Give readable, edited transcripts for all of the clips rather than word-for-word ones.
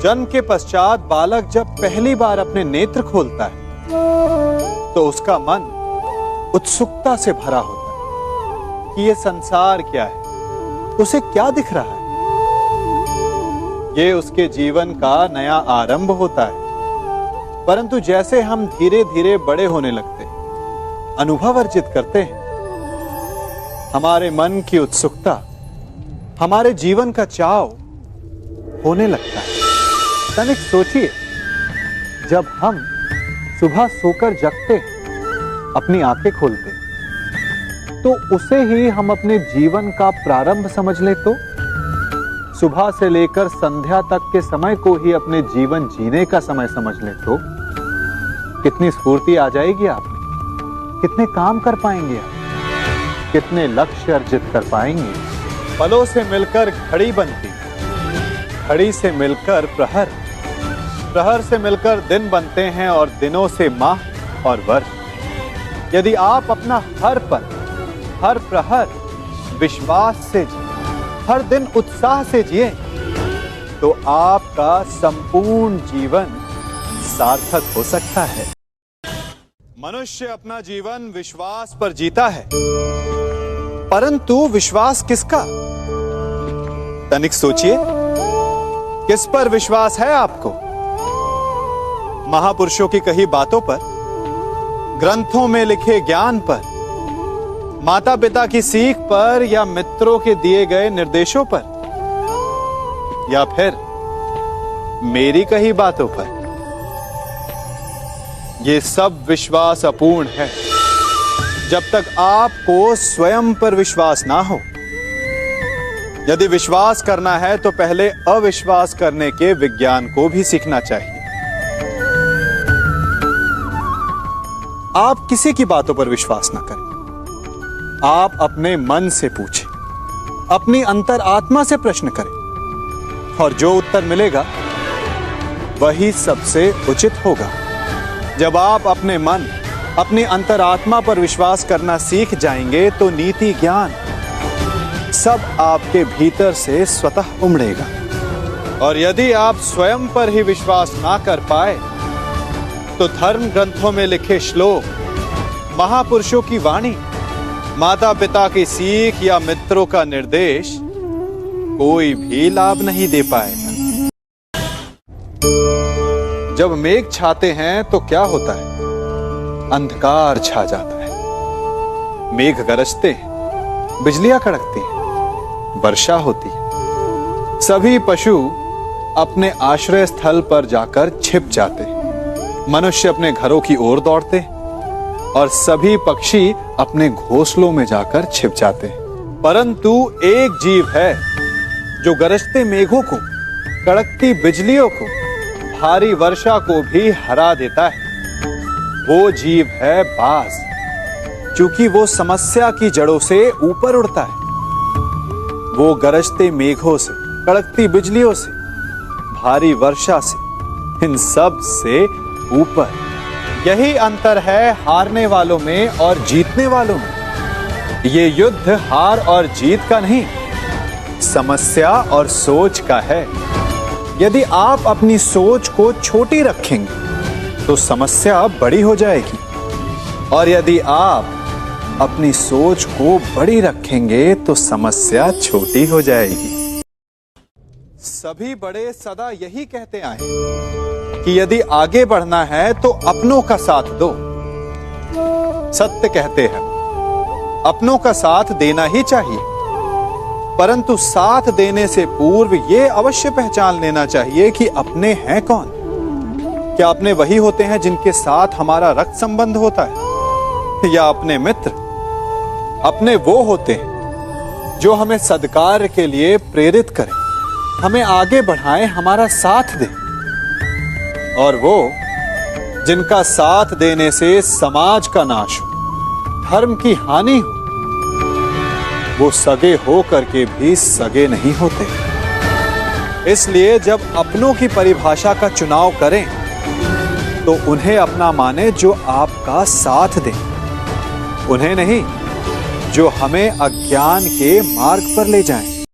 जन्म के पश्चात बालक जब पहली बार अपने नेत्र खोलता है तो उसका मन उत्सुकता से भरा होता है कि ये संसार क्या है, उसे क्या दिख रहा है। ये उसके जीवन का नया आरंभ होता है। परंतु जैसे हम धीरे धीरे बड़े होने लगते हैं, अनुभव अर्जित करते हैं, हमारे मन की उत्सुकता, हमारे जीवन का चाव होने लगता है। तनिक सोचिए, जब हम सुबह सोकर जगते हैं, अपनी आंखें खोलते हैं, तो उसे ही हम अपने जीवन का प्रारंभ समझ ले तो सुबह से लेकर संध्या तक के समय को ही अपने जीवन जीने का समय समझ ले तो कितनी स्फूर्ति आ जाएगी आप में, कितने काम कर पाएंगे आप, कितने लक्ष्य अर्जित कर पाएंगे। पलों से मिलकर घड़ी बनती, घड़ी से मिलकर प्रहर, प्रहर से मिलकर दिन बनते हैं और दिनों से माह और वर्ष। यदि आप अपना हर पल, हर प्रहर विश्वास से जिए, हर दिन उत्साह से जिए, तो आपका संपूर्ण जीवन सार्थक हो सकता है। मनुष्य अपना जीवन विश्वास पर जीता है, परंतु विश्वास किसका? तनिक सोचिए, किस पर विश्वास है आपको? महापुरुषों की कही बातों पर, ग्रंथों में लिखे ज्ञान पर, माता पिता की सीख पर, या मित्रों के दिए गए निर्देशों पर, या फिर मेरी कही बातों पर? ये सब विश्वास अपूर्ण है जब तक आपको स्वयं पर विश्वास ना हो। यदि विश्वास करना है तो पहले अविश्वास करने के विज्ञान को भी सीखना चाहिए। आप किसी की बातों पर विश्वास ना करें। आप अपने मन से पूछें, अपनी अंतर आत्मा से प्रश्न करें, और जो उत्तर मिलेगा वही सबसे उचित होगा। जब आप अपने मन, अपनी अंतरात्मा पर विश्वास करना सीख जाएंगे तो नीति ज्ञान सब आपके भीतर से स्वतः उमड़ेगा। और यदि आप स्वयं पर ही विश्वास ना कर पाए तो धर्म ग्रंथों में लिखे श्लोक, महापुरुषों की वाणी, माता पिता की सीख या मित्रों का निर्देश कोई भी लाभ नहीं दे पाएगा। जब मेघ छाते हैं तो क्या होता है? अंधकार छा जाता है। मेघ गरजते हैं, बिजलियां कड़कती हैं, वर्षा होती है। सभी पशु अपने आश्रय स्थल पर जाकर छिप जाते हैं। मनुष्य अपने घरों की ओर दौड़ते हैं और सभी पक्षी अपने घोंसलों में जाकर छिप जाते हैं। परंतु एक जीव है जो गरजते मेघों को, कड़कती बिजलियों को, भारी वर्षा को भी हरा देता है। वो जीव है बाज, क्योंकि वो समस्या की जड़ों से ऊपर उड़ता है। वो गरजते मेघों से, कड़कती बिजलियों से, भारी वर्षा से, इन सब से ऊपर। यही अंतर है हारने वालों में और जीतने वालों में। ये युद्ध हार और जीत का नहीं, समस्या और सोच का है। यदि आप अपनी सोच को छोटी रखेंगे तो समस्या बड़ी हो जाएगी, और यदि आप अपनी सोच को बड़ी रखेंगे तो समस्या छोटी हो जाएगी। सभी बड़े सदा यही कहते आए कि यदि आगे बढ़ना है तो अपनों का साथ दो। सत्य कहते हैं, अपनों का साथ देना ही चाहिए, परंतु साथ देने से पूर्व यह अवश्य पहचान लेना चाहिए कि अपने हैं कौन। क्या अपने वही होते हैं जिनके साथ हमारा रक्त संबंध होता है, या अपने मित्र? अपने वो होते हैं जो हमें सद्कार्य के लिए प्रेरित करें, हमें आगे बढ़ाएं, हमारा साथ दें। और वो जिनका साथ देने से समाज का नाश हो, धर्म की हानि हो, वो सगे हो करके भी सगे नहीं होते। इसलिए जब अपनों की परिभाषा का चुनाव करें तो उन्हें अपना माने जो आपका साथ दे, उन्हें नहीं जो हमें अज्ञान के मार्ग पर ले जाएं।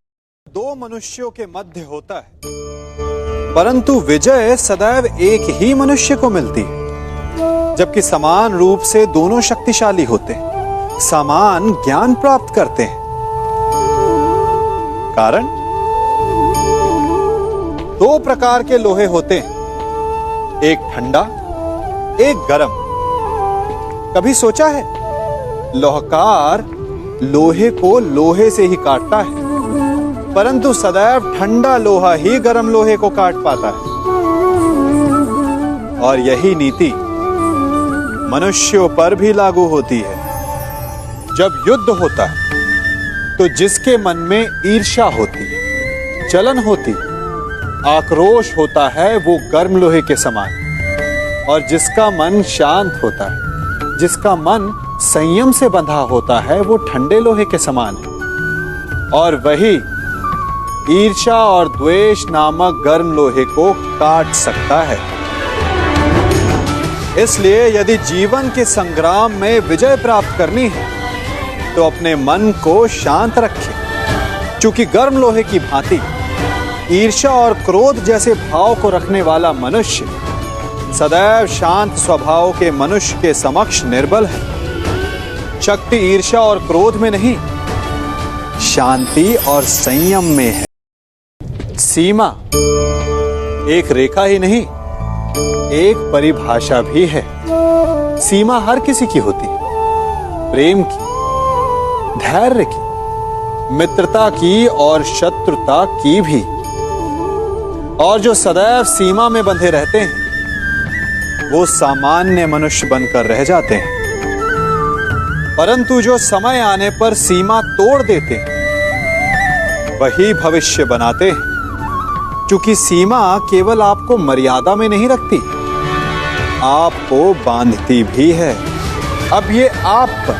दो मनुष्यों के मध्य होता है परंतु विजय सदैव एक ही मनुष्य को मिलती है, जबकि समान रूप से दोनों शक्तिशाली होते हैं, समान ज्ञान प्राप्त करते हैं। कारण दो प्रकार के लोहे होते हैं, एक ठंडा, एक गर्म। कभी सोचा है लोहकार लोहे को लोहे से ही काटता है, परंतु सदैव ठंडा लोहा ही गर्म लोहे को काट पाता है। और यही नीति मनुष्यों पर भी लागू होती है। जब युद्ध होता है तो जिसके मन में ईर्ष्या होती है, जलन होती, आक्रोश होता है, वो गर्म लोहे के समान। और जिसका मन शांत होता है, जिसका मन संयम से बंधा होता है, वो ठंडे लोहे के समान है। और वही ईर्ष्या और द्वेष नामक गर्म लोहे को काट सकता है। इसलिए यदि जीवन के संग्राम में विजय प्राप्त करनी है तो अपने मन को शांत रखें, क्योंकि गर्म लोहे की भांति ईर्ष्या और क्रोध जैसे भाव को रखने वाला मनुष्य सदैव शांत स्वभाव के मनुष्य के समक्ष निर्बल है। शक्ति ईर्ष्या और क्रोध में नहीं, शांति और संयम में है। सीमा एक रेखा ही नहीं, एक परिभाषा भी है। सीमा हर किसी की होती है, प्रेम की, धैर्य की, मित्रता की और शत्रुता की भी। और जो सदैव सीमा में बंधे रहते हैं वो सामान्य मनुष्य बनकर रह जाते हैं, परंतु जो समय आने पर सीमा तोड़ देते हैं वही भविष्य बनाते हैं, क्योंकि सीमा केवल आपको मर्यादा में नहीं रखती, आपको बांधती भी है। अब ये आप पर,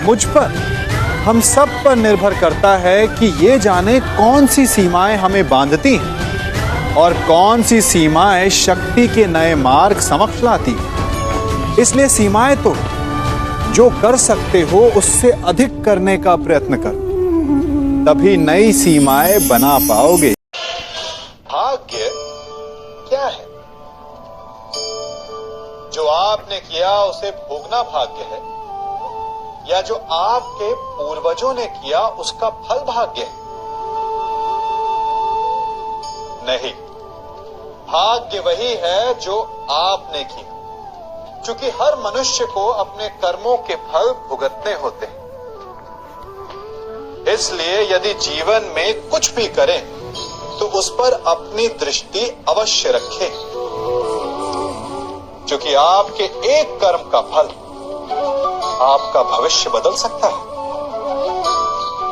मुझ पर, हम सब पर निर्भर करता है कि ये जाने कौन सी सीमाएं हमें बांधती हैं और कौन सी सीमाएं शक्ति के नए मार्ग समक्ष लाती। इसलिए सीमाएं तो जो कर सकते हो उससे अधिक करने का प्रयत्न कर, तभी नई सीमाएं बना पाओगे। भाग्य क्या है? जो आपने किया उसे भोगना भाग्य है, या जो आपके पूर्वजों ने किया उसका फल भाग्य है? नहीं, भाग्य वही है जो आपने किया, क्योंकि हर मनुष्य को अपने कर्मों के फल भुगतने होते हैं। इसलिए यदि जीवन में कुछ भी करें तो उस पर अपनी दृष्टि अवश्य रखें, क्योंकि आपके एक कर्म का फल आपका भविष्य बदल सकता है।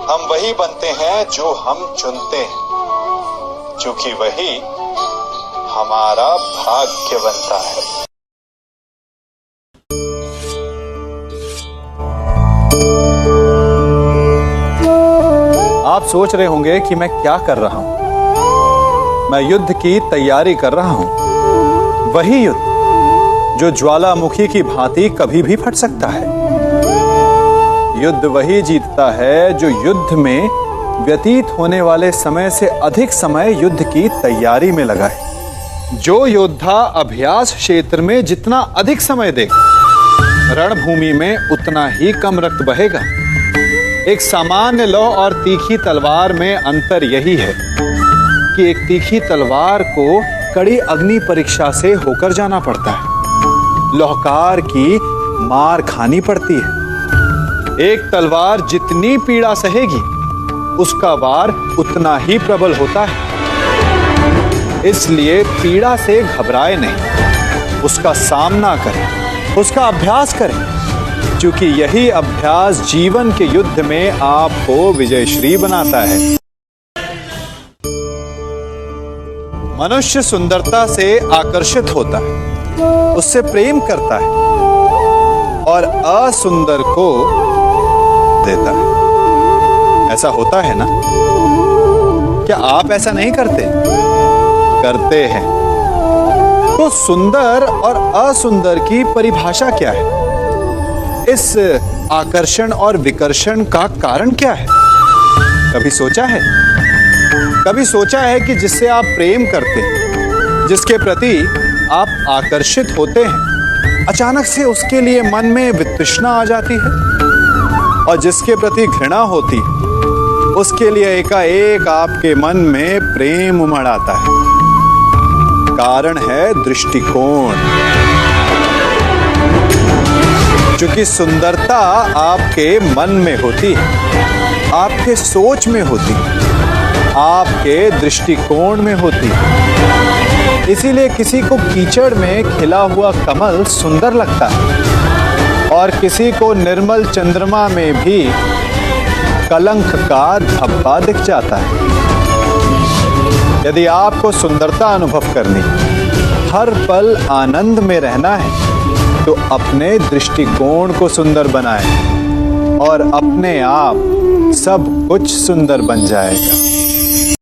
हम वही बनते हैं जो हम चुनते हैं, क्योंकि वही हमारा भाग्य बनता है। आप सोच रहे होंगे कि मैं क्या कर रहा हूं। मैं युद्ध की तैयारी कर रहा हूं, वही युद्ध जो ज्वालामुखी की भांति कभी भी फट सकता है। युद्ध वही जीतता है जो युद्ध में व्यतीत होने वाले समय से अधिक समय युद्ध की तैयारी में लगाए। जो योद्धा अभ्यास क्षेत्र में जितना अधिक समय दे, रणभूमि में उतना ही कम रक्त बहेगा। एक सामान्य लौह और तीखी तलवार में अंतर यही है कि एक तीखी तलवार को कड़ी अग्नि परीक्षा से होकर जाना पड़ता है, लौहकार की मार खानी पड़ती है। एक तलवार जितनी पीड़ा सहेगी उसका वार उतना ही प्रबल होता है। इसलिए पीड़ा से घबराए नहीं, उसका सामना करें, उसका अभ्यास करें, क्योंकि यही अभ्यास जीवन के युद्ध में आपको विजयश्री बनाता है। मनुष्य सुंदरता से आकर्षित होता है, उससे प्रेम करता है और असुंदर को देता है। ऐसा होता है ना? क्या आप ऐसा नहीं करते? करते हैं। तो सुंदर और असुंदर की परिभाषा क्या है? इस आकर्षण और विकर्षण का कारण क्या है? कभी सोचा है? कभी सोचा है कि जिससे आप प्रेम करते हैं जिसके प्रति आप आकर्षित होते हैं, अचानक से उसके लिए मन में वितृष्णा आ जाती है, और जिसके प्रति घृणा होती है उसके लिए एकाएक आपके मन में प्रेम उमड़ आता है। कारण है दृष्टिकोण। क्योंकि सुंदरता आपके मन में होती है, आपके सोच में होती है, आपके दृष्टिकोण में होती है। इसीलिए किसी को कीचड़ में खिला हुआ कमल सुंदर लगता है, और किसी को निर्मल चंद्रमा में भी कलंक का धब्बा दिख जाता है। यदि आपको सुंदरता अनुभव करनी, हर पल आनंद में रहना है, तो अपने दृष्टिकोण को सुंदर बनाएं, और अपने आप सब कुछ सुंदर बन जाएगा।